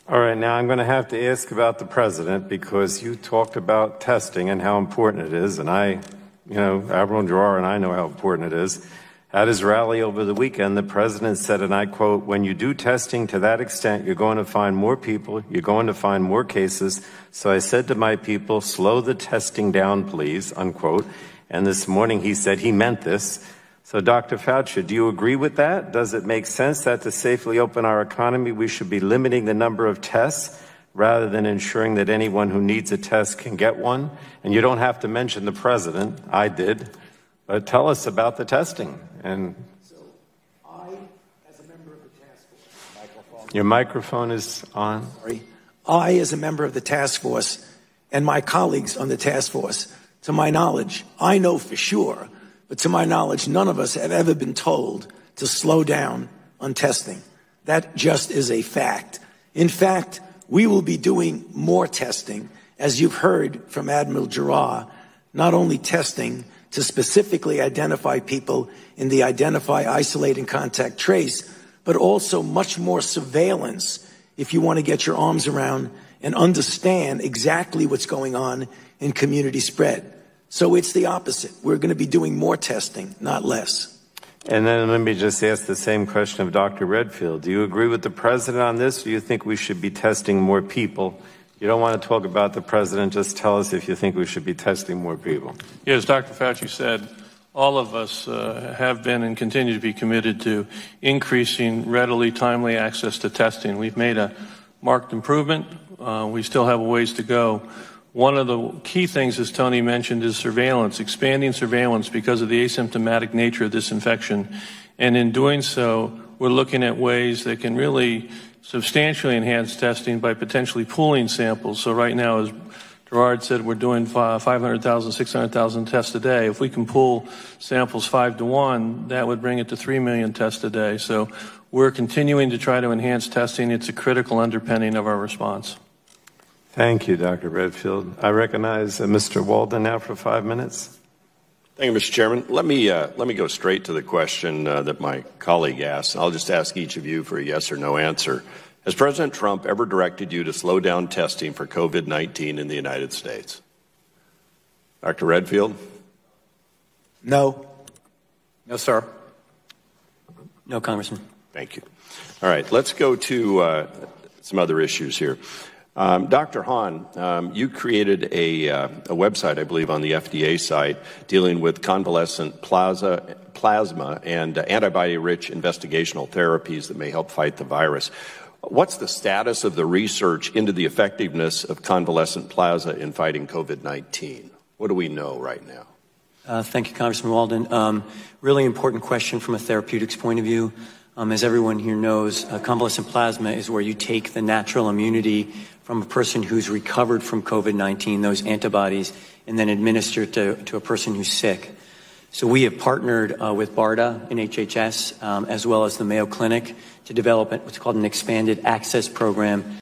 All right, now I'm going to have to ask about the president because you talked about testing and how important it is, and Admiral Giroir and I know how important it is. At his rally over the weekend, the president said, and I quote, "When you do testing to that extent, you're going to find more people, you're going to find more cases. So I said to my people, slow the testing down, please," unquote. And this morning he said he meant this. So Dr. Fauci, do you agree with that? Does it make sense that to safely open our economy, we should be limiting the number of tests rather than ensuring that anyone who needs a test can get one? And you don't have to mention the president. I did. But tell us about the testing. And so I, as a member of the task force, your microphone is on. Sorry. I, as a member of the task force, and my colleagues on the task force, to my knowledge, I know for sure, but to my knowledge, none of us have ever been told to slow down on testing. That just is a fact. In fact, we will be doing more testing, as you've heard from Admiral Giroir, not only testing to specifically identify people in the identify, isolate, and contact trace, but also much more surveillance if you want to get your arms around and understand exactly what's going on in community spread. So it's the opposite. We're going to be doing more testing, not less. And then let me just ask the same question of Dr. Redfield. Do you agree with the president on this? Do you think we should be testing more people? You don't want to talk about the president. Just tell us if you think we should be testing more people. Yes, Dr. Fauci said, all of us have been and continue to be committed to increasing readily, timely access to testing. We've made a marked improvement. We still have a ways to go. One of the key things, as Tony mentioned, is surveillance, expanding surveillance because of the asymptomatic nature of this infection. And in doing so, we're looking at ways that can really substantially enhance testing by potentially pooling samples. So right now, as Gerard said, we're doing 500,000, 600,000 tests a day. If we can pool samples 5 to 1, that would bring it to 3 million tests a day. So we're continuing to try to enhance testing. It's a critical underpinning of our response. Thank you, Dr. Redfield. I recognize Mr. Walden now for 5 minutes. Thank you, Mr. Chairman. Let me go straight to the question that my colleague asked. I'll just ask each of you for a yes or no answer. Has President Trump ever directed you to slow down testing for COVID-19 in the United States? Dr. Redfield? No. No, sir. No, Congressman. Thank you. All right, let's go to some other issues here. Dr. Hahn, you created a website, I believe, on the FDA site dealing with convalescent plasma and antibody-rich investigational therapies that may help fight the virus. What's the status of the research into the effectiveness of convalescent plasma in fighting COVID-19? What do we know right now? Thank you, Congressman Walden. Really important question from a therapeutics point of view. As everyone here knows, convalescent plasma is where you take the natural immunity from a person who's recovered from COVID-19, those antibodies, and then administer it to a person who's sick. So we have partnered with BARDA and HHS, as well as the Mayo Clinic, to develop what's called an expanded access program